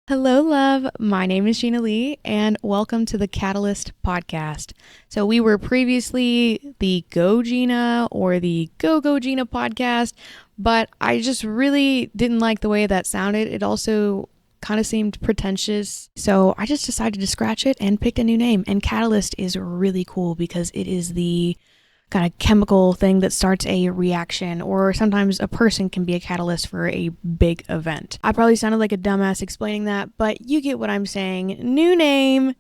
Hello, love. My name is Gina Lee, and welcome to the Catalyst podcast. So we were previously the Go Gina or the Go Gina podcast, but I just really didn't like the way that sounded. It also kind of seemed pretentious. So I just decided to scratch it and picked a new name. And Catalyst is really cool because it is the kind of chemical thing that starts a reaction, or sometimes a person can be a catalyst for a big event. I probably sounded like a dumbass explaining that, but you get what I'm saying. New name.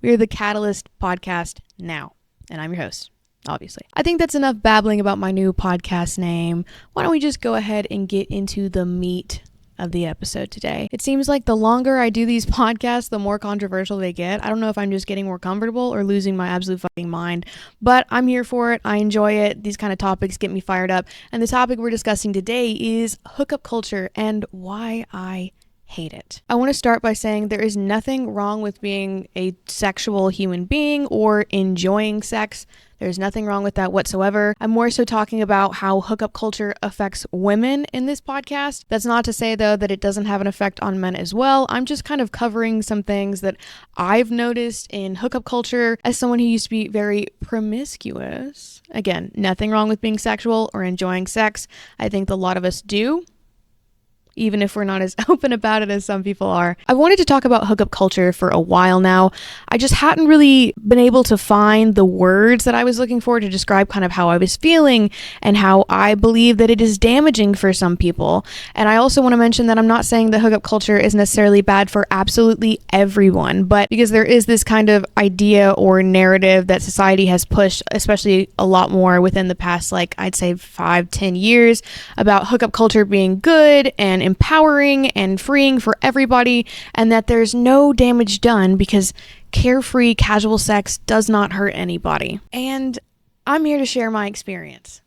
We are the Catalyst podcast now, and I'm your host, obviously. I think that's enough babbling about my new podcast name. Why don't we just go ahead and get into the meat of the episode today. It seems like the longer I do these podcasts, the more controversial they get. I don't know if I'm just getting more comfortable or losing my absolute fucking mind, but I'm here for it. I enjoy it. These kind of topics get me fired up. And the topic we're discussing today is hookup culture and why I hate it. I want to start by saying there is nothing wrong with being a sexual human being or enjoying sex. There's nothing wrong with that whatsoever. I'm more so talking about how hookup culture affects women in this podcast. That's not to say, though, that it doesn't have an effect on men as well. I'm just kind of covering some things that I've noticed in hookup culture as someone who used to be very promiscuous. Again, nothing wrong with being sexual or enjoying sex. I think a lot of us do, even if we're not as open about it as some people are. I wanted to talk about hookup culture for a while now. I just hadn't really been able to find the words that I was looking for to describe kind of how I was feeling and how I believe that it is damaging for some people. And I also want to mention that I'm not saying that hookup culture is necessarily bad for absolutely everyone, but because there is this kind of idea or narrative that society has pushed, especially a lot more within the past, I'd say 5-10 years, about hookup culture being good and empowering and freeing for everybody, and that there's no damage done because carefree casual sex does not hurt anybody. And I'm here to share my experience,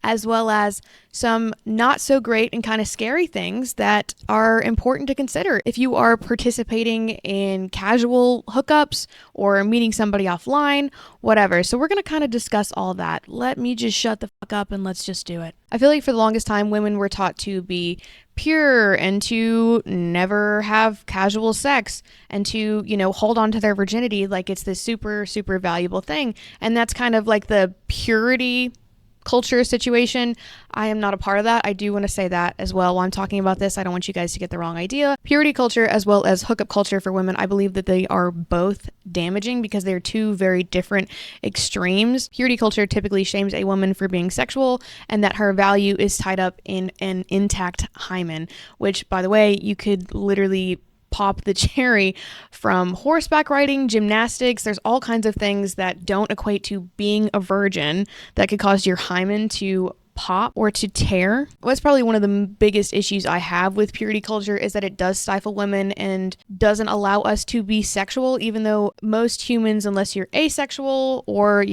as well as some not so great and kind of scary things that are important to consider if you are participating in casual hookups or meeting somebody offline, whatever. So we're going to kind of discuss all that. Let me just shut the fuck up and let's just do it. I feel like for the longest time, women were taught to be pure and to never have casual sex and to, hold on to their virginity like it's this super, super valuable thing. And that's kind of like the purity culture situation. I am not a part of that. I do want to say that as well while I'm talking about this. I don't want you guys to get the wrong idea. Purity culture as well as hookup culture for women, I believe that they are both damaging because they're two very different extremes. Purity culture typically shames a woman for being sexual and that her value is tied up in an intact hymen, which, by the way, you could literally pop the cherry from horseback riding, gymnastics. There's all kinds of things that don't equate to being a virgin that could cause your hymen to pop or to tear. What's probably one of the biggest issues I have with purity culture is that it does stifle women and doesn't allow us to be sexual, even though most humans, unless you're asexual or,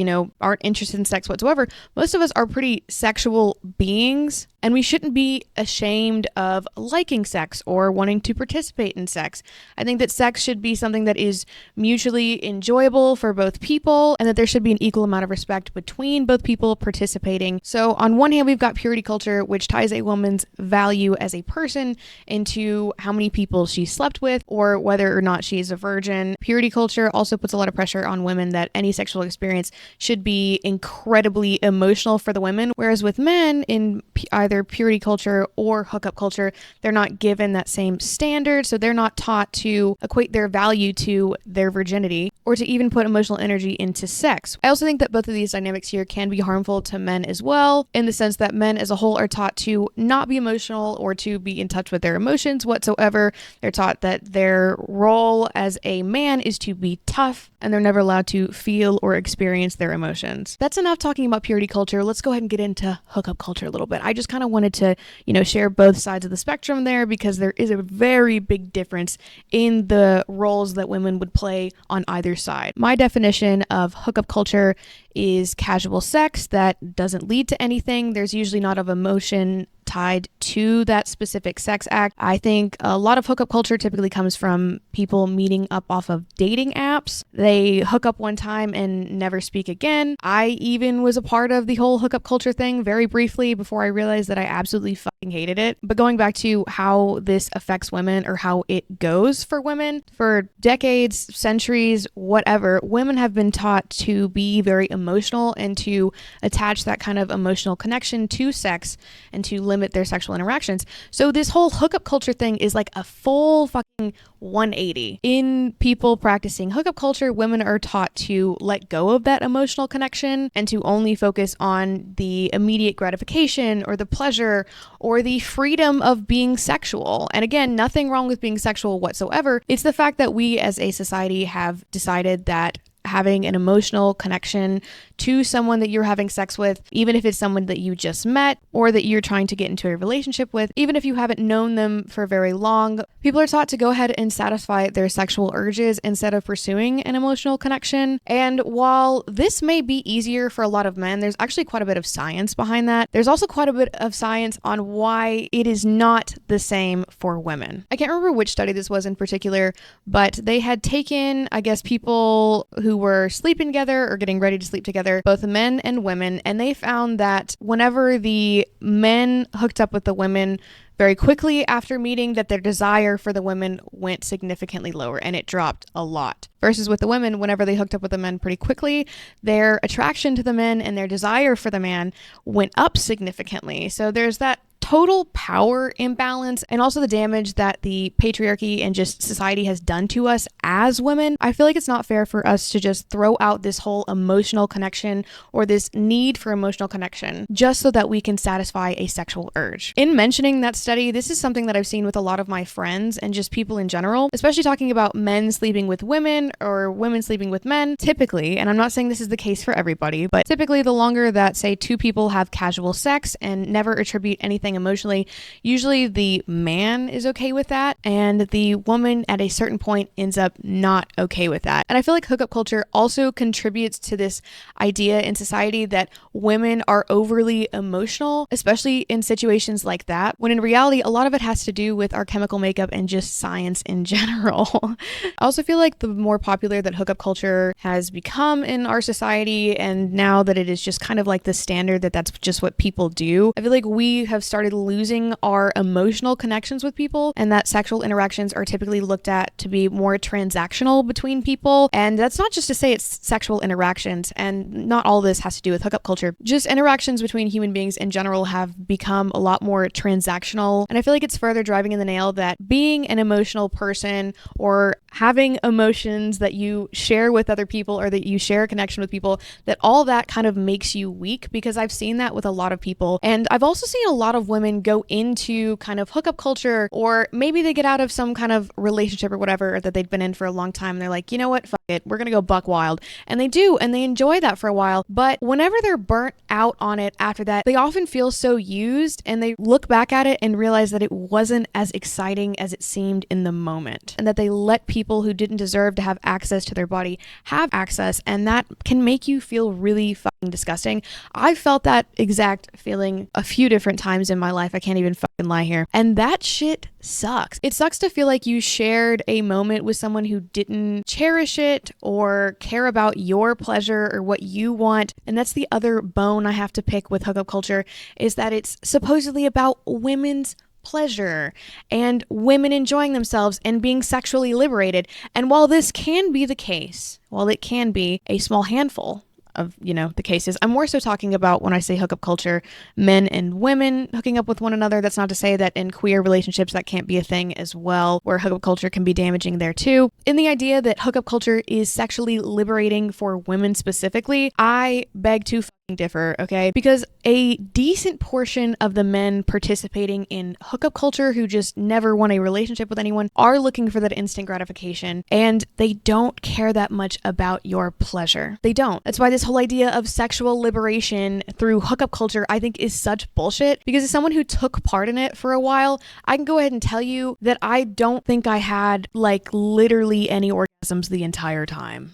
aren't interested in sex whatsoever, most of us are pretty sexual beings. And we shouldn't be ashamed of liking sex or wanting to participate in sex. I think that sex should be something that is mutually enjoyable for both people and that there should be an equal amount of respect between both people participating. So on one hand, we've got purity culture, which ties a woman's value as a person into how many people she slept with or whether or not she is a virgin. Purity culture also puts a lot of pressure on women that any sexual experience should be incredibly emotional for the women, whereas with men in either purity culture or hookup culture, they're not given that same standard, so they're not taught to equate their value to their virginity or to even put emotional energy into sex. I also think that both of these dynamics here can be harmful to men as well, in the sense that men as a whole are taught to not be emotional or to be in touch with their emotions whatsoever. They're taught that their role as a man is to be tough, and they're never allowed to feel or experience their emotions. That's enough talking about purity culture. Let's go ahead and get into hookup culture a little bit. I just kind of wanted to, share both sides of the spectrum there because there is a very big difference in the roles that women would play on either side. My definition of hookup culture is casual sex that doesn't lead to anything. There's usually not of emotion tied to that specific sex act. I think a lot of hookup culture typically comes from people meeting up off of dating apps. They hook up one time and never speak again. I even was a part of the whole hookup culture thing very briefly before I realized that I absolutely fucking hated it. But going back to how this affects women, or how it goes for women, for decades, centuries, whatever, women have been taught to be very emotional and to attach that kind of emotional connection to sex and to limit their sexual interactions. So this whole hookup culture thing is like a full fucking 180. In people practicing hookup culture, women are taught to let go of that emotional connection and to only focus on the immediate gratification or the pleasure or the freedom of being sexual. And again, nothing wrong with being sexual whatsoever. It's the fact that we as a society have decided that having an emotional connection to someone that you're having sex with, even if it's someone that you just met or that you're trying to get into a relationship with, even if you haven't known them for very long, people are taught to go ahead and satisfy their sexual urges instead of pursuing an emotional connection. And while this may be easier for a lot of men, there's actually quite a bit of science behind that. There's also quite a bit of science on why it is not the same for women. I can't remember which study this was in particular, but they had taken, I guess, people who were sleeping together or getting ready to sleep together, both men and women, and they found that whenever the men hooked up with the women very quickly after meeting, that their desire for the women went significantly lower, and it dropped a lot. Versus with the women, whenever they hooked up with the men pretty quickly, their attraction to the men and their desire for the man went up significantly. So there's that total power imbalance, and also the damage that the patriarchy and just society has done to us as women. I feel like it's not fair for us to just throw out this whole emotional connection or this need for emotional connection just so that we can satisfy a sexual urge. In mentioning that study, this is something that I've seen with a lot of my friends and just people in general, especially talking about men sleeping with women or women sleeping with men. Typically, and I'm not saying this is the case for everybody, but typically the longer that, say, two people have casual sex and never attribute anything emotionally, usually the man is okay with that, and the woman at a certain point ends up not okay with that. And I feel like hookup culture also contributes to this idea in society that women are overly emotional, especially in situations like that, when in reality a lot of it has to do with our chemical makeup and just science in general. I also feel like the more popular that hookup culture has become in our society, and now that it is just kind of like the standard that that's just what people do, I feel like we have started losing our emotional connections with people, and that sexual interactions are typically looked at to be more transactional between people. And that's not just to say it's sexual interactions, and not all this has to do with hookup culture. Just interactions between human beings in general have become a lot more transactional, and I feel like it's further driving in the nail that being an emotional person or having emotions that you share with other people or that you share a connection with people, that all that kind of makes you weak, because I've seen that with a lot of people. And I've also seen a lot of women go into kind of hookup culture, or maybe they get out of some kind of relationship or whatever that they've been in for a long time. And they're like, you know what, fuck it, we're gonna go buck wild. And they do, and they enjoy that for a while. But whenever they're burnt out on it after that, they often feel so used, and they look back at it and realize that it wasn't as exciting as it seemed in the moment, and that they let people who didn't deserve to have access to their body have access, and that can make you feel really fucking disgusting. I've felt that exact feeling a few different times in my life. I can't even fucking lie here. And that shit sucks. It sucks to feel like you shared a moment with someone who didn't cherish it or care about your pleasure or what you want. And that's the other bone I have to pick with hookup culture, is that it's supposedly about women's pleasure and women enjoying themselves and being sexually liberated. And while this can be the case, while it can be a small handful of, the cases, I'm more so talking about, when I say hookup culture, men and women hooking up with one another. That's not to say that in queer relationships that can't be a thing as well, where hookup culture can be damaging there too. In the idea that hookup culture is sexually liberating for women specifically, I beg to differ, okay? Because a decent portion of the men participating in hookup culture who just never want a relationship with anyone are looking for that instant gratification, and they don't care that much about your pleasure. They don't. That's why this whole idea of sexual liberation through hookup culture, I think, is such bullshit, because as someone who took part in it for a while, I can go ahead and tell you that I don't think I had literally any orgasms the entire time.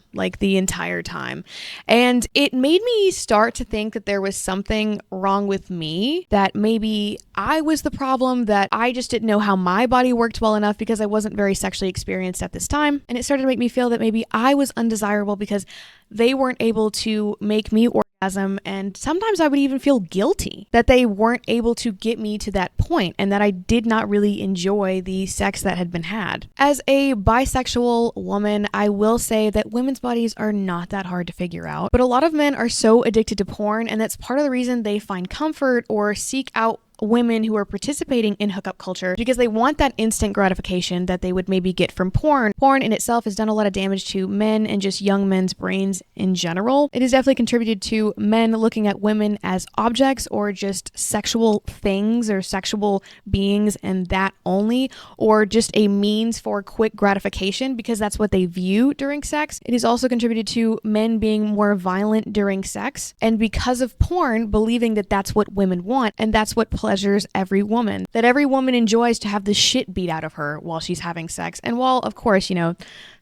And it made me start to to think that there was something wrong with me, that maybe I was the problem, that I just didn't know how my body worked well enough because I wasn't very sexually experienced at this time. And it started to make me feel that maybe I was undesirable because they weren't able to make me orgasm, and sometimes I would even feel guilty that they weren't able to get me to that point and that I did not really enjoy the sex that had been had. As a bisexual woman, I will say that women's bodies are not that hard to figure out, but a lot of men are so addicted to porn, and that's part of the reason they find comfort or seek out women who are participating in hookup culture because they want that instant gratification that they would maybe get from porn. Porn in itself has done a lot of damage to men and just young men's brains in general. It has definitely contributed to men looking at women as objects or just sexual things or sexual beings and that only, or just a means for quick gratification because that's what they view during sex. It has also contributed to men being more violent during sex, and because of porn, believing that that's what women want and that's what pleasures every woman, that every woman enjoys to have the shit beat out of her while she's having sex. And while, of course,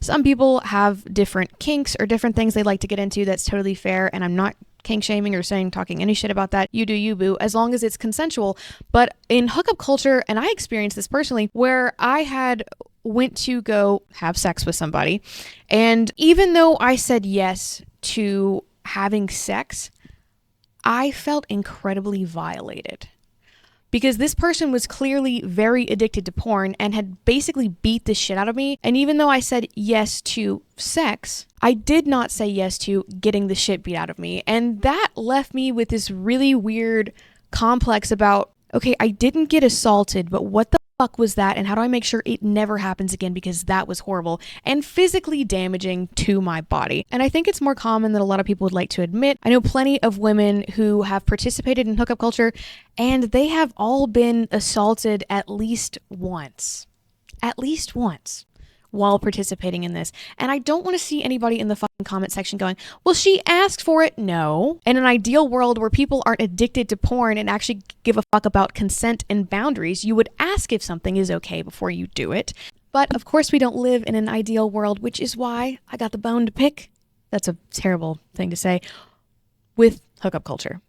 some people have different kinks or different things they like to get into, that's totally fair, and I'm not kink shaming or talking any shit about that. You do you, boo, as long as it's consensual. But in hookup culture, and I experienced this personally, where I had went to go have sex with somebody, and even though I said yes to having sex, I felt incredibly violated. Because this person was clearly very addicted to porn and had basically beat the shit out of me. And even though I said yes to sex, I did not say yes to getting the shit beat out of me. And that left me with this really weird complex about, okay, I didn't get assaulted, but what the fuck was that? And how do I make sure it never happens again? Because that was horrible and physically damaging to my body. And I think it's more common than a lot of people would like to admit. I know plenty of women who have participated in hookup culture and they have all been assaulted at least once while participating in this. And I don't want to see anybody in the fucking comment section going, well, she asked for it. No. In an ideal world where people aren't addicted to porn and actually give a fuck about consent and boundaries, you would ask if something is okay before you do it. But of course we don't live in an ideal world, which is why I got the bone to pick. That's a terrible thing to say. With hookup culture.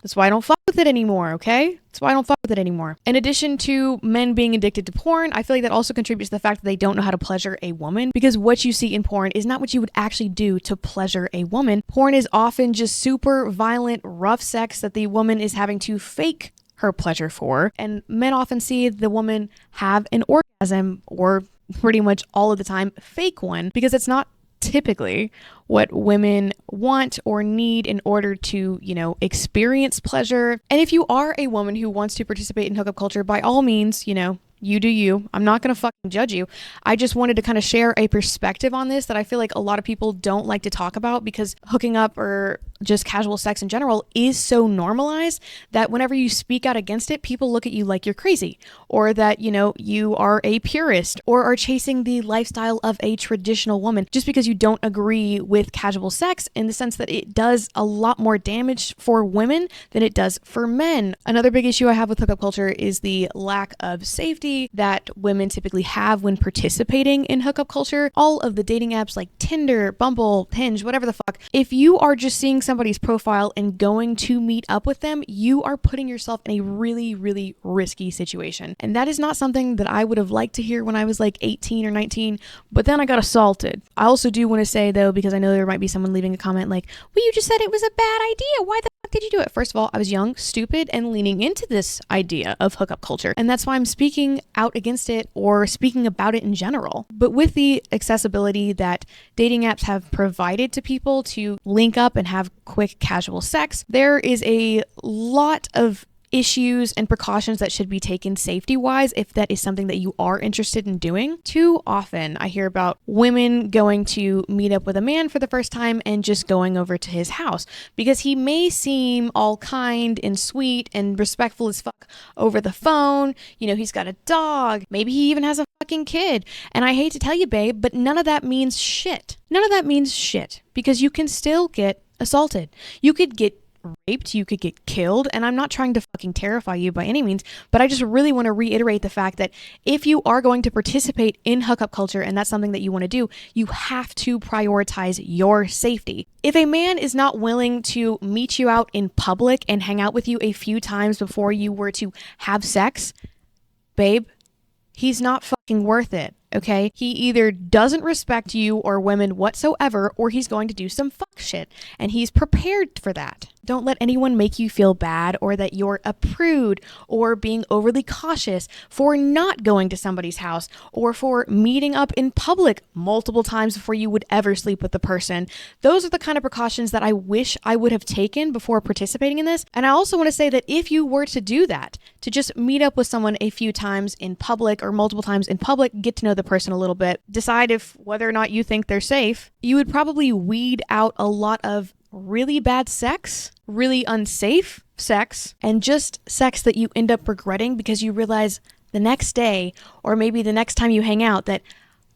That's why I don't fuck with it anymore, okay? That's why I don't fuck with it anymore. In addition to men being addicted to porn, I feel like that also contributes to the fact that they don't know how to pleasure a woman, because what you see in porn is not what you would actually do to pleasure a woman. Porn is often just super violent, rough sex that the woman is having to fake her pleasure for, and men often see the woman have an orgasm, or pretty much all of the time fake one, because it's not typically what women want or need in order to, experience pleasure. And if you are a woman who wants to participate in hookup culture, by all means, you do you. I'm not going to fucking judge you. I just wanted to kind of share a perspective on this that I feel like a lot of people don't like to talk about, because hooking up or just casual sex in general is so normalized that whenever you speak out against it, people look at you like you're crazy, or that, you are a purist or are chasing the lifestyle of a traditional woman just because you don't agree with casual sex, in the sense that it does a lot more damage for women than it does for men. Another big issue I have with hookup culture is the lack of safety that women typically have when participating in hookup culture. All of the dating apps like Tinder, Bumble, Hinge, whatever the fuck, if you are just seeing somebody's profile and going to meet up with them, you are putting yourself in a really, really risky situation. And that is not something that I would have liked to hear when I was like 18 or 19, but then I got assaulted. I also do want to say though, because I know there might be someone leaving a comment like, well, you just said it was a bad idea. Why the fuck did you do it? First of all, I was young, stupid, and leaning into this idea of hookup culture. And that's why I'm speaking out against it, or speaking about it in general. But with the accessibility that dating apps have provided to people to link up and have quick casual sex, there is a lot of issues and precautions that should be taken safety-wise if that is something that you are interested in doing. Too often I hear about women going to meet up with a man for the first time and just going over to his house because he may seem all kind and sweet and respectful as fuck over the phone. He's got a dog. Maybe he even has a fucking kid. And I hate to tell you, babe, but none of that means shit. None of that means shit, because you can still get assaulted. You could get raped, you could get killed. And I'm not trying to fucking terrify you by any means, but I just really want to reiterate the fact that if you are going to participate in hookup culture and that's something that you want to do, you have to prioritize your safety. If a man is not willing to meet you out in public and hang out with you a few times before you were to have sex, babe, he's not fucking worth it. Okay? He either doesn't respect you or women whatsoever, or he's going to do some fuck shit. And he's prepared for that. Don't let anyone make you feel bad or that you're a prude or being overly cautious for not going to somebody's house or for meeting up in public multiple times before you would ever sleep with the person. Those are the kind of precautions that I wish I would have taken before participating in this. And I also want to say that if you were to do that, to just meet up with someone a few times in public or multiple times in public, get to know the person a little bit, decide if whether or not you think they're safe, you would probably weed out a lot of really bad sex, really unsafe sex, and just sex that you end up regretting because you realize the next day or maybe the next time you hang out that,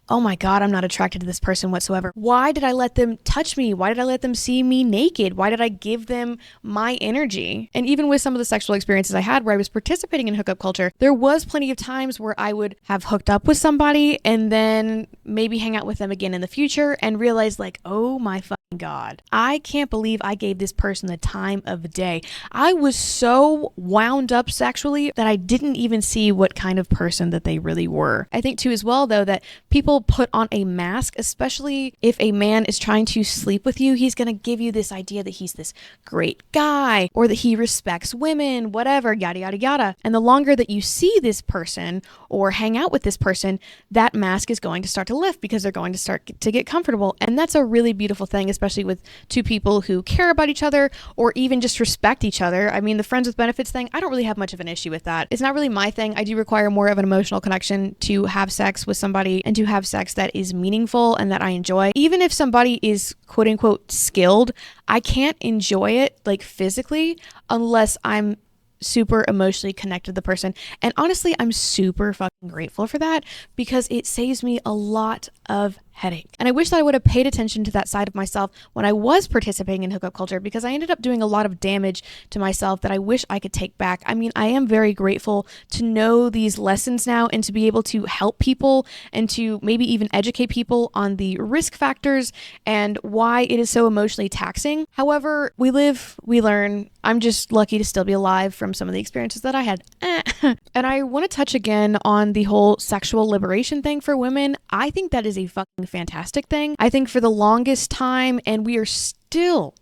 oh my God, I'm not attracted to this person whatsoever. Why did I let them touch me? Why did I let them see me naked? Why did I give them my energy? And even with some of the sexual experiences I had where I was participating in hookup culture, there was plenty of times where I would have hooked up with somebody and then maybe hang out with them again in the future and realize like, oh my fucking God, I can't believe I gave this person the time of day. I was so wound up sexually that I didn't even see what kind of person that they really were. I think too as well though that people put on a mask, especially if a man is trying to sleep with you. He's going to give you this idea that he's this great guy or that he respects women, whatever, yada, yada, yada. And the longer that you see this person or hang out with this person, that mask is going to start to lift because they're going to start to get comfortable. And that's a really beautiful thing, especially with two people who care about each other or even just respect each other. I mean, the friends with benefits thing, I don't really have much of an issue with that. It's not really my thing. I do require more of an emotional connection to have sex with somebody and to have sex that is meaningful and that I enjoy. Even if somebody is quote unquote skilled, I can't enjoy it like physically unless I'm super emotionally connected to the person. And honestly, I'm super fucking grateful for that because it saves me a lot of headache. And I wish that I would have paid attention to that side of myself when I was participating in hookup culture because I ended up doing a lot of damage to myself that I wish I could take back. I mean, I am very grateful to know these lessons now and to be able to help people and to maybe even educate people on the risk factors and why it is so emotionally taxing. However, we live, we learn. I'm just lucky to still be alive from some of the experiences that I had. And I want to touch again on the whole sexual liberation thing for women. I think that is a fucking fantastic thing. I think for the longest time, and we are still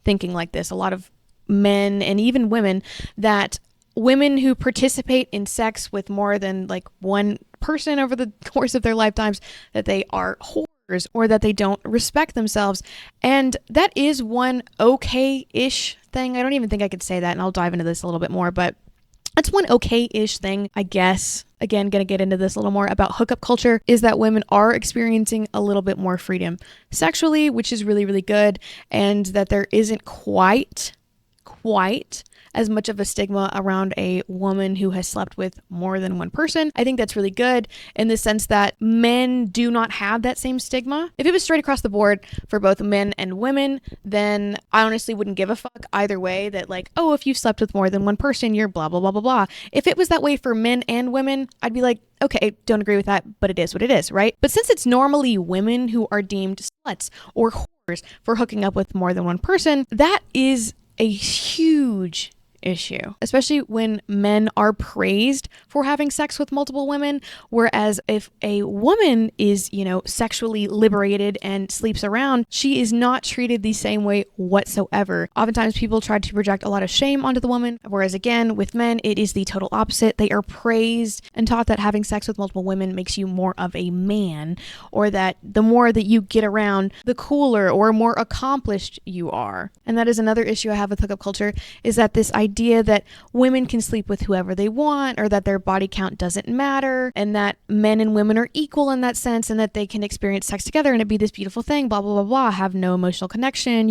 thinking like this, a lot of men and even women, that women who participate in sex with more than like one person over the course of their lifetimes, that they are whores or that they don't respect themselves. And that is one okay-ish thing. I don't even think I could say that, and I'll dive into this a little bit more, but that's one okay-ish thing, I guess. Again, going to get into this a little more about hookup culture, is that women are experiencing a little bit more freedom sexually, which is really, really good, and that there isn't quite as much of a stigma around a woman who has slept with more than one person. I think that's really good in the sense that men do not have that same stigma. If it was straight across the board for both men and women, then I honestly wouldn't give a fuck either way that like, oh, if you slept with more than one person, you're blah, blah, blah, blah, blah. If it was that way for men and women, I'd be like, okay, don't agree with that, but it is what it is, right? But since it's normally women who are deemed sluts or whores for hooking up with more than one person, that is a huge issue, especially when men are praised for having sex with multiple women, whereas if a woman is, sexually liberated and sleeps around, she is not treated the same way whatsoever. Oftentimes people try to project a lot of shame onto the woman, whereas again, with men, it is the total opposite. They are praised and taught that having sex with multiple women makes you more of a man, or that the more that you get around, the cooler or more accomplished you are. And that is another issue I have with hookup culture, is that this idea that women can sleep with whoever they want, or that their body count doesn't matter, and that men and women are equal in that sense, and that they can experience sex together and it be this beautiful thing, blah, blah, blah, blah, have no emotional connection,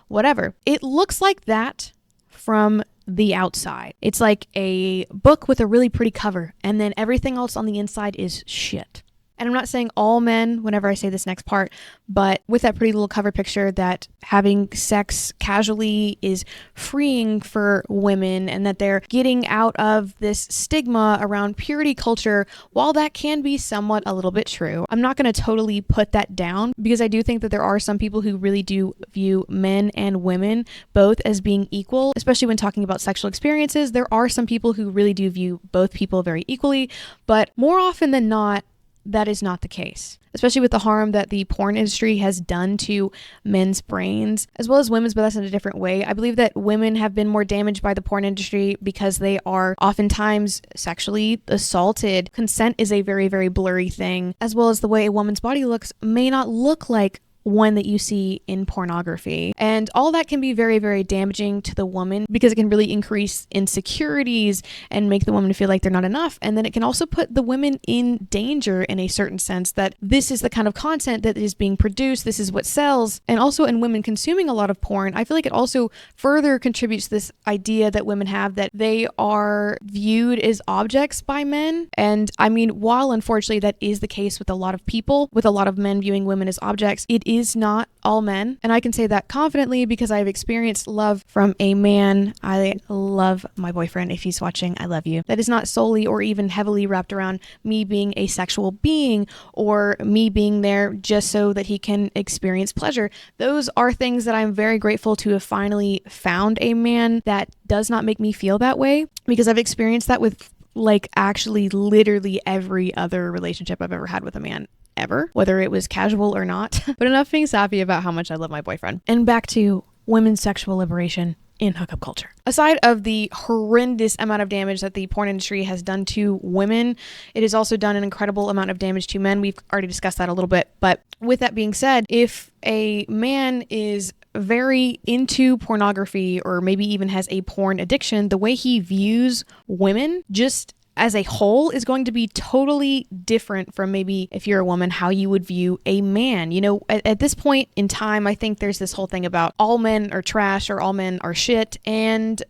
whatever. It looks like that from the outside. It's like a book with a really pretty cover, and then everything else on the inside is shit. And I'm not saying all men whenever I say this next part, but with that pretty little cover picture that having sex casually is freeing for women and that they're getting out of this stigma around purity culture, while that can be somewhat a little bit true, I'm not going to totally put that down because I do think that there are some people who really do view men and women both as being equal, especially when talking about sexual experiences. There are some people who really do view both people very equally, but more often than not, that is not the case, especially with the harm that the porn industry has done to men's brains as well as women's, but that's in a different way. I believe that women have been more damaged by the porn industry because they are oftentimes sexually assaulted. Consent is a very, very blurry thing, as well as the way a woman's body looks may not look like one that you see in pornography. And all that can be very, very damaging to the woman because it can really increase insecurities and make the woman feel like they're not enough. And then it can also put the women in danger in a certain sense that this is the kind of content that is being produced, this is what sells. And also in women consuming a lot of porn, I feel like it also further contributes to this idea that women have that they are viewed as objects by men. And I mean, while unfortunately that is the case with a lot of people, with a lot of men viewing women as objects, it is not all men. And I can say that confidently because I've experienced love from a man. I love my boyfriend. If he's watching, I love you. That is not solely or even heavily wrapped around me being a sexual being or me being there just so that he can experience pleasure. Those are things that I'm very grateful to have finally found a man that does not make me feel that way, because I've experienced that with like actually literally every other relationship I've ever had with a man. Ever, whether it was casual or not. But enough being sappy about how much I love my boyfriend. And back to women's sexual liberation in hookup culture. Aside of the horrendous amount of damage that the porn industry has done to women, it has also done an incredible amount of damage to men. We've already discussed that a little bit. But with that being said, if a man is very into pornography or maybe even has a porn addiction, the way he views women just as a whole is going to be totally different from maybe if you're a woman, how you would view a man. You know, at this point in time, I think there's this whole thing about all men are trash or all men are shit. And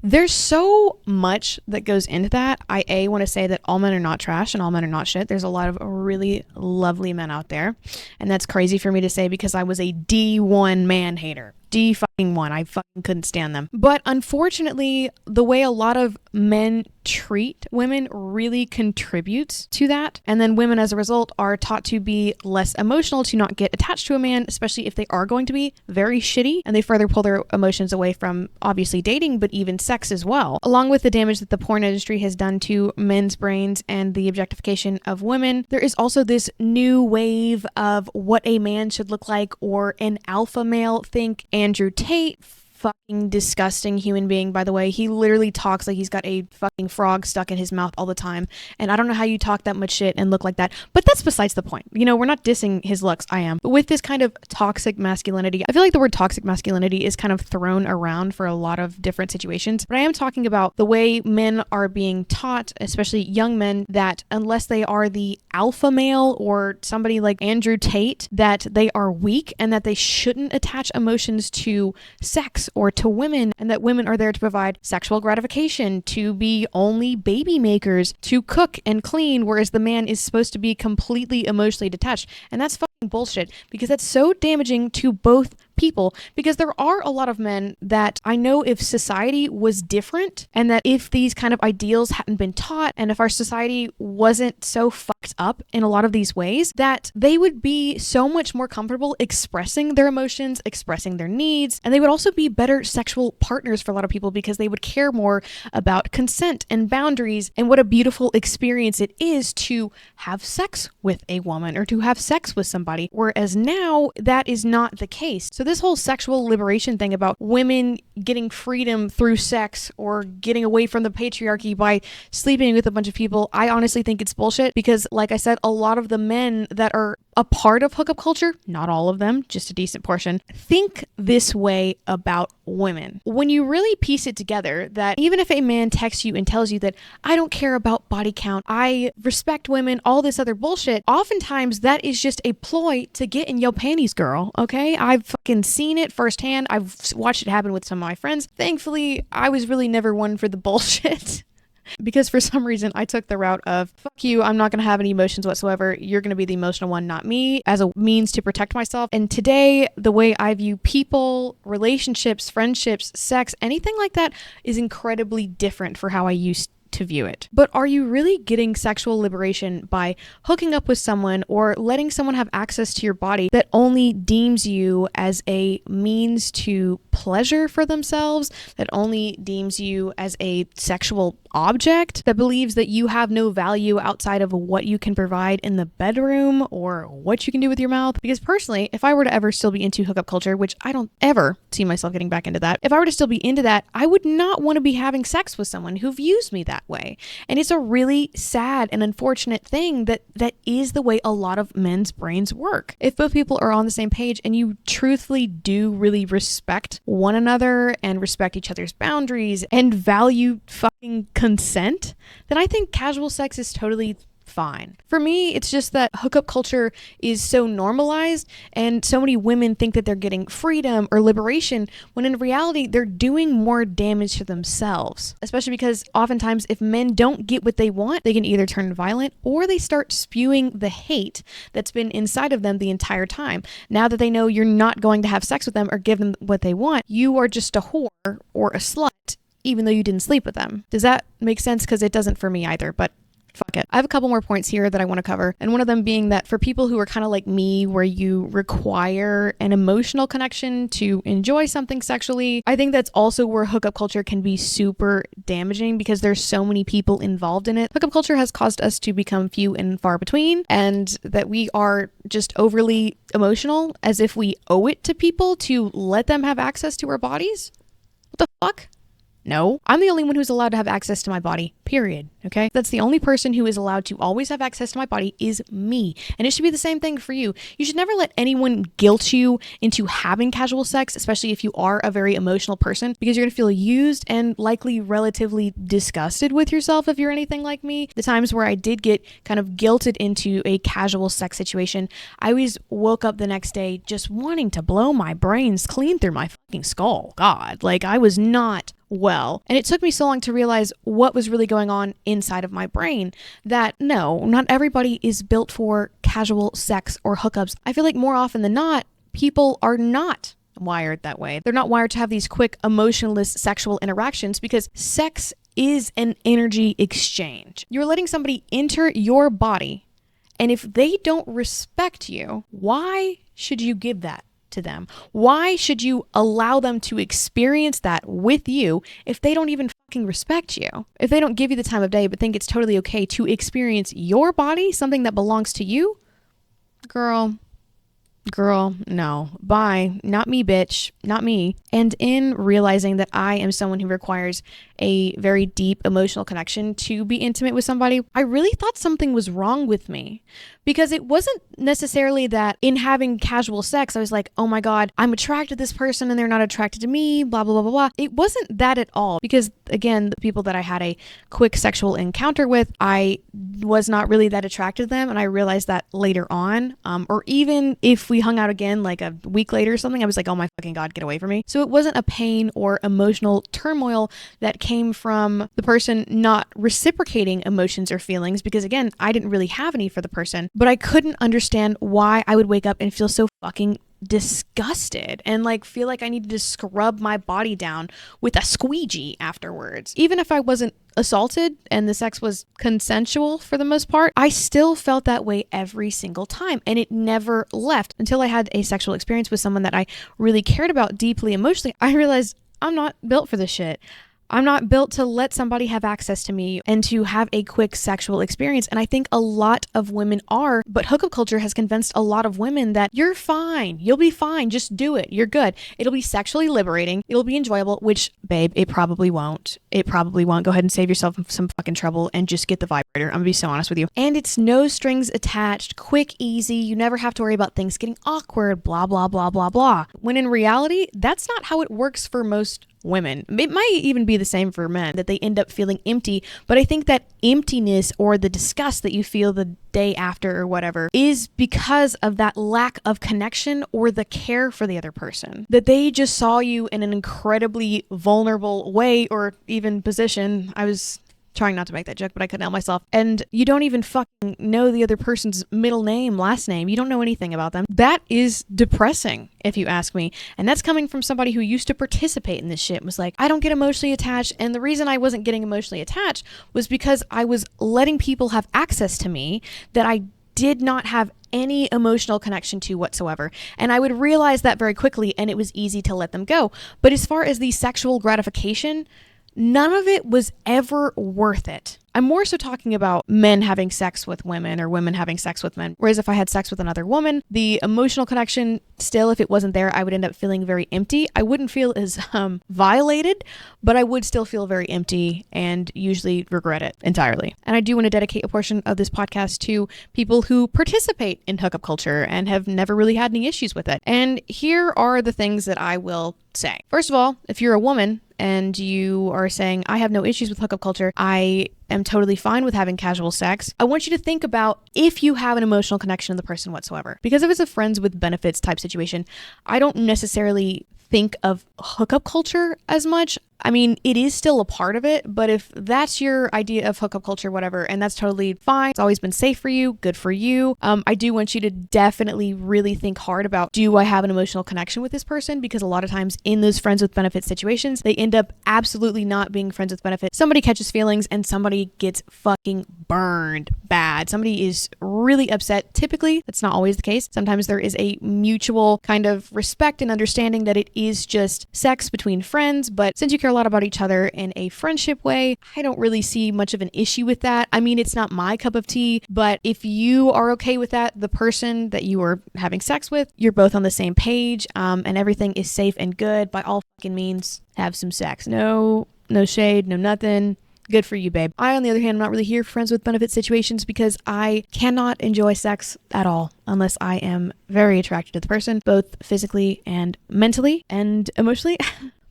there's so much that goes into that. I want to say that all men are not trash and all men are not shit. There's a lot of really lovely men out there. And that's crazy for me to say because I was a D1 man hater. D1. I fucking couldn't stand them. But unfortunately, the way a lot of men treat women really contributes to that. And then women, as a result, are taught to be less emotional, to not get attached to a man, especially if they are going to be very shitty. And they further pull their emotions away from obviously dating, but even sex as well. Along with the damage that the porn industry has done to men's brains and the objectification of women, there is also this new wave of what a man should look like, or an alpha male. Think Andrew Tate, fucking disgusting human being, by the way. He literally talks like he's got a fucking frog stuck in his mouth all the time. And I don't know how you talk that much shit and look like that, but that's besides the point. You know, we're not dissing his looks. I am. But with this kind of toxic masculinity, I feel like the word toxic masculinity is kind of thrown around for a lot of different situations. But I am talking about the way men are being taught, especially young men, that unless they are the alpha male or somebody like Andrew Tate, that they are weak and that they shouldn't attach emotions to sex or to women, and that women are there to provide sexual gratification, to be only baby makers, to cook and clean, whereas the man is supposed to be completely emotionally detached. And that's fucking bullshit, because that's so damaging to both people, because there are a lot of men that I know, if society was different and that if these kind of ideals hadn't been taught and if our society wasn't so fucked up in a lot of these ways, that they would be so much more comfortable expressing their emotions, expressing their needs, and they would also be better sexual partners for a lot of people because they would care more about consent and boundaries and what a beautiful experience it is to have sex with a woman or to have sex with somebody, whereas now that is not the case. So this whole sexual liberation thing about women getting freedom through sex or getting away from the patriarchy by sleeping with a bunch of people, I honestly think it's bullshit, because like I said, a lot of the men that are a part of hookup culture, not all of them, just a decent portion, think this way about women. When you really piece it together, that even if a man texts you and tells you that I don't care about body count, I respect women, all this other bullshit, oftentimes that is just a ploy to get in your panties, girl, okay? I've fucking seen it firsthand. I've watched it happen with some of my friends. Thankfully, I was really never one for the bullshit. because for some reason I took the route of, fuck you, I'm not going to have any emotions whatsoever. You're going to be the emotional one, not me, as a means to protect myself. And today, the way I view people, relationships, friendships, sex, anything like that is incredibly different for how I used to view it. But are you really getting sexual liberation by hooking up with someone or letting someone have access to your body that only deems you as a means to pleasure for themselves, that only deems you as a sexual object, that believes that you have no value outside of what you can provide in the bedroom or what you can do with your mouth? Because personally, if I were to ever still be into hookup culture, which I don't ever see myself getting back into that, if I were to still be into that, I would not want to be having sex with someone who views me that way. And it's a really sad and unfortunate thing that is the way a lot of men's brains work. If both people are on the same page and you truthfully do really respect one another and respect each other's boundaries and value fucking consent, then I think casual sex is totally fine. For me, it's just that hookup culture is so normalized and so many women think that they're getting freedom or liberation when in reality they're doing more damage to themselves. Especially because oftentimes if men don't get what they want, they can either turn violent or they start spewing the hate that's been inside of them the entire time. Now that they know you're not going to have sex with them or give them what they want, you are just a whore or a slut even though you didn't sleep with them. Does that make sense? Because it doesn't for me either, but fuck it. I have a couple more points here that I want to cover. And one of them being that for people who are kind of like me, where you require an emotional connection to enjoy something sexually, I think that's also where hookup culture can be super damaging because there's so many people involved in it. Hookup culture has caused us to become few and far between, and that we are just overly emotional as if we owe it to people to let them have access to our bodies. What the fuck? No, I'm the only one who's allowed to have access to my body, period. Okay? That's the only person who is allowed to always have access to my body is me. And it should be the same thing for you. You should never let anyone guilt you into having casual sex, especially if you are a very emotional person, because you're going to feel used and likely relatively disgusted with yourself if you're anything like me. The times where I did get kind of guilted into a casual sex situation, I always woke up the next day just wanting to blow my brains clean through my fucking skull. God, like I was not well. And it took me so long to realize what was really going on inside of my brain, that no, not everybody is built for casual sex or hookups. I feel like more often than not, people are not wired that way. They're not wired to have these quick, emotionless sexual interactions because sex is an energy exchange. You're letting somebody enter your body, and if they don't respect you, why should you give that to them? Why should you allow them to experience that with you if they don't even fucking respect you? If they don't give you the time of day but think it's totally okay to experience your body, something that belongs to you, girl, no. Bye. Not me, bitch. Not me. And in realizing that I am someone who requires a very deep emotional connection to be intimate with somebody, I really thought something was wrong with me. Because it wasn't necessarily that in having casual sex, I was like, oh my God, I'm attracted to this person and they're not attracted to me, blah, blah, blah, blah, blah. It wasn't that at all. Because again, the people that I had a quick sexual encounter with, I was not really that attracted to them. And I realized that later on, or even if we hung out again like a week later or something, I was like, oh my fucking God, get away from me. So it wasn't a pain or emotional turmoil that came from the person not reciprocating emotions or feelings, because again, I didn't really have any for the person, but I couldn't understand why I would wake up and feel so fucking disgusted and like feel like I needed to scrub my body down with a squeegee afterwards. Even if I wasn't assaulted and the sex was consensual for the most part, I still felt that way every single time, and it never left until I had a sexual experience with someone that I really cared about deeply emotionally. I realized I'm not built for this shit. I'm not built to let somebody have access to me and to have a quick sexual experience. And I think a lot of women are, but hookup culture has convinced a lot of women that you're fine. You'll be fine. Just do it. You're good. It'll be sexually liberating. It'll be enjoyable, which, babe, it probably won't. It probably won't. Go ahead and save yourself some fucking trouble and just get the vibrator. I'm gonna be so honest with you. And it's no strings attached, quick, easy. You never have to worry about things getting awkward, blah, blah, blah, blah, blah. When in reality, that's not how it works for most women. It might even be the same for men, that they end up feeling empty. But I think that emptiness or the disgust that you feel the day after or whatever is because of that lack of connection or the care for the other person. That they just saw you in an incredibly vulnerable way or even position. I was trying not to make that joke, but I couldn't help myself. And you don't even fucking know the other person's middle name, last name. You don't know anything about them. That is depressing, if you ask me. And that's coming from somebody who used to participate in this shit, was like, I don't get emotionally attached. And the reason I wasn't getting emotionally attached was because I was letting people have access to me that I did not have any emotional connection to whatsoever. And I would realize that very quickly, and it was easy to let them go. But as far as the sexual gratification, none of it was ever worth it. I'm more so talking about men having sex with women or women having sex with men. Whereas if I had sex with another woman, the emotional connection, still, if it wasn't there, I would end up feeling very empty. I wouldn't feel as violated, but I would still feel very empty and usually regret it entirely. And I do want to dedicate a portion of this podcast to people who participate in hookup culture and have never really had any issues with it. And here are the things that I will say. First of all, if you're a woman and you are saying, I have no issues with hookup culture, I am totally fine with having casual sex, I want you to think about if you have an emotional connection to the person whatsoever. Because if it's a friends with benefits type situation, I don't necessarily think of hookup culture as much. I mean, it is still a part of it, but if that's your idea of hookup culture, whatever, and that's totally fine. It's always been safe for you, good for you. I do want you to definitely really think hard about, do I have an emotional connection with this person? Because a lot of times in those friends with benefits situations, they end up absolutely not being friends with benefits. Somebody catches feelings and somebody gets fucking burned bad. Somebody is really upset. Typically, that's not always the case. Sometimes there is a mutual kind of respect and understanding that it is just sex between friends, but since you care a lot about each other in a friendship way, I don't really see much of an issue with that. I mean, it's not my cup of tea, but if you are okay with that, the person that you are having sex with, you're both on the same page, and everything is safe and good, by all fucking means, have some sex. No shade, no nothing. Good for you, babe. I, on the other hand, am not really here for friends with benefit situations because I cannot enjoy sex at all unless I am very attracted to the person, both physically and mentally and emotionally.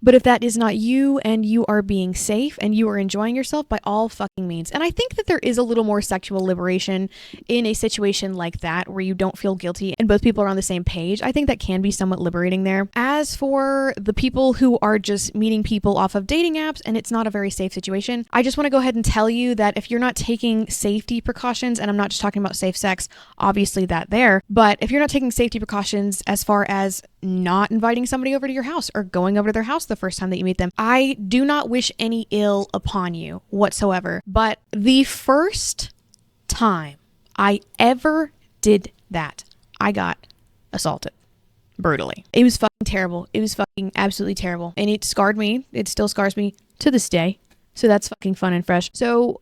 But if that is not you and you are being safe and you are enjoying yourself, by all fucking means. And I think that there is a little more sexual liberation in a situation like that where you don't feel guilty and both people are on the same page. I think that can be somewhat liberating there. As for the people who are just meeting people off of dating apps and it's not a very safe situation, I just want to go ahead and tell you that if you're not taking safety precautions, and I'm not just talking about safe sex, obviously that there, but if you're not taking safety precautions as far as not inviting somebody over to your house or going over to their house the first time that you meet them, I do not wish any ill upon you whatsoever. But the first time I ever did that, I got assaulted brutally. It was fucking terrible. It was fucking absolutely terrible. And it scarred me. It still scars me to this day. So that's fucking fun and fresh. So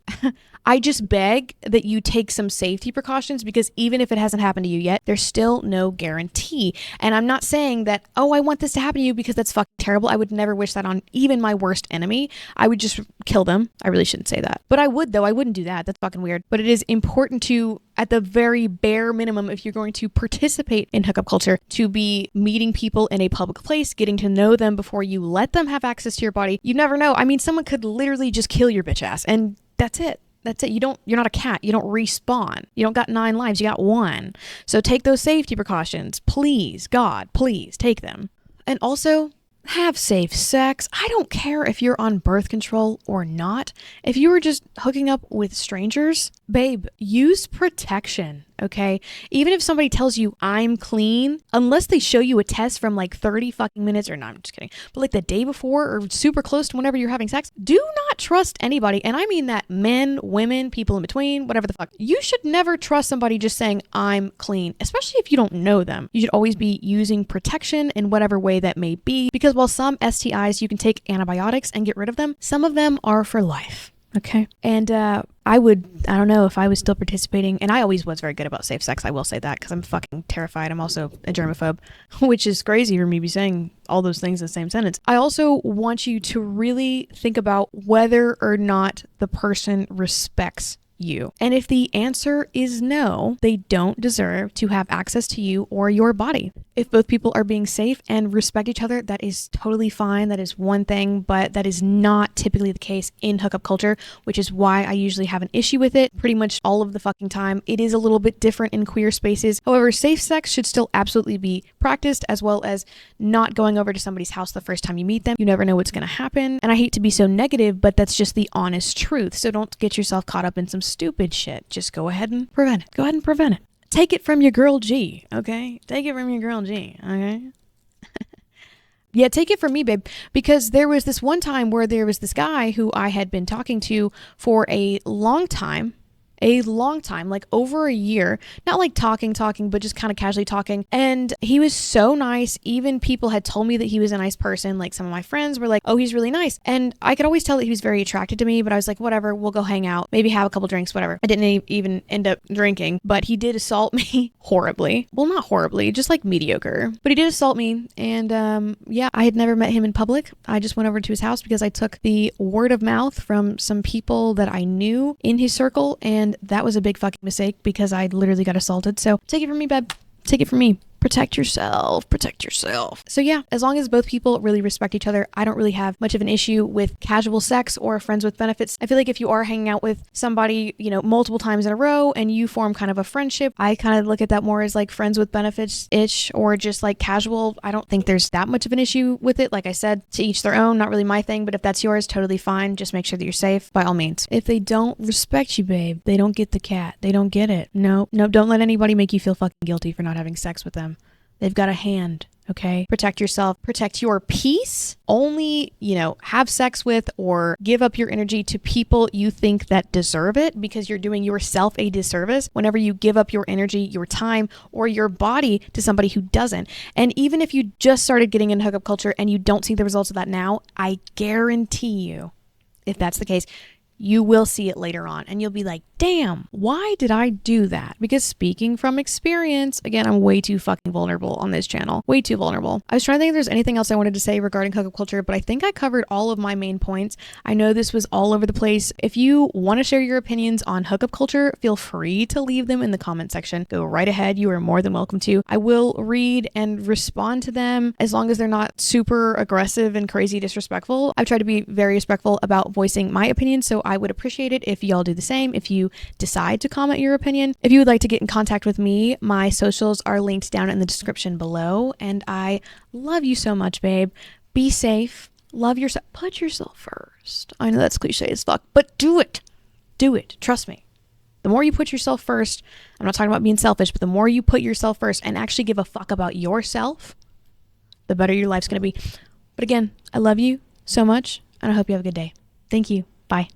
I just beg that you take some safety precautions, because even if it hasn't happened to you yet, there's still no guarantee. And I'm not saying that, oh, I want this to happen to you, because that's fucking terrible. I would never wish that on even my worst enemy. I would just kill them. I really shouldn't say that. But I would, though. I wouldn't do that. That's fucking weird. But it is important to, at the very bare minimum, if you're going to participate in hookup culture, to be meeting people in a public place, getting to know them before you let them have access to your body. You never know. I mean, someone could literally just kill your bitch ass, and that's it. That's it. You're not a cat. You don't respawn. You don't got 9 lives. You got 1. So take those safety precautions. Please, God, please take them. And also, have safe sex. I don't care if you're on birth control or not. If you were just hooking up with strangers, babe, use protection. Okay? Even if somebody tells you I'm clean, unless they show you a test from like 30 fucking minutes, or no, I'm just kidding, but like the day before or super close to whenever you're having sex, do not trust anybody. And I mean that men, women, people in between, whatever the fuck. You should never trust somebody just saying I'm clean, especially if you don't know them. You should always be using protection in whatever way that may be, because while some STIs you can take antibiotics and get rid of them, some of them are for life. Okay. And I don't know if I was still participating, and I always was very good about safe sex. I will say that, because I'm fucking terrified. I'm also a germaphobe, which is crazy for me to be saying all those things in the same sentence. I also want you to really think about whether or not the person respects you. And if the answer is no, they don't deserve to have access to you or your body. If both people are being safe and respect each other, that is totally fine. That is one thing, but that is not typically the case in hookup culture, which is why I usually have an issue with it pretty much all of the fucking time. It is a little bit different in queer spaces. However, safe sex should still absolutely be practiced, as well as not going over to somebody's house the first time you meet them. You never know what's going to happen. And I hate to be so negative, but that's just the honest truth. So don't get yourself caught up in some stupid shit. Just go ahead and prevent it. Go ahead and prevent it. Take it from your girl G, okay? Take it from your girl G, okay? Yeah, take it from me, babe. Because there was this one time where there was this guy who I had been talking to for a long time, like over a year, not like talking, but just kind of casually talking. And he was so nice. Even people had told me that he was a nice person. Like some of my friends were like, oh, he's really nice. And I could always tell that he was very attracted to me, but I was like, whatever, we'll go hang out, maybe have a couple drinks, whatever. I didn't even end up drinking, but he did assault me horribly. Well, not horribly, just like mediocre, but he did assault me. And yeah, I had never met him in public. I just went over to his house because I took the word of mouth from some people that I knew in his circle, and that was a big fucking mistake because I literally got assaulted. So take it from me, babe. Take it from me. Protect yourself. Protect yourself. So yeah, as long as both people really respect each other, I don't really have much of an issue with casual sex or friends with benefits. I feel like if you are hanging out with somebody, you know, multiple times in a row and you form kind of a friendship, I kind of look at that more as like friends with benefits-ish or just like casual. I don't think there's that much of an issue with it. Like I said, to each their own, not really my thing, but if that's yours, totally fine. Just make sure that you're safe by all means. If they don't respect you, babe, they don't get the cat. They don't get it. No, don't let anybody make you feel fucking guilty for not having sex with them. They've got a hand, okay? Protect yourself, protect your peace. Only, have sex with or give up your energy to people you think that deserve it, because you're doing yourself a disservice whenever you give up your energy, your time, or your body to somebody who doesn't. And even if you just started getting into hookup culture and you don't see the results of that now, I guarantee you, if that's the case, you will see it later on and you'll be like, damn, why did I do that? Because speaking from experience, again, I'm way too fucking vulnerable on this channel. Way too vulnerable. I was trying to think if there's anything else I wanted to say regarding hookup culture, but I think I covered all of my main points. I know this was all over the place. If you want to share your opinions on hookup culture, feel free to leave them in the comment section. Go right ahead. You are more than welcome to. I will read and respond to them as long as they're not super aggressive and crazy disrespectful. I've tried to be very respectful about voicing my opinion, so I would appreciate it if y'all do the same. If you decide to comment your opinion, if you would like to get in contact with me, my socials are linked down in the description below. And I love you so much, babe. Be safe. Love yourself. Put yourself first. I know that's cliche as fuck, but do it. Do it. Trust me. The more you put yourself first, I'm not talking about being selfish, but the more you put yourself first and actually give a fuck about yourself, the better your life's going to be. But again, I love you so much, and I hope you have a good day. Thank you. Bye.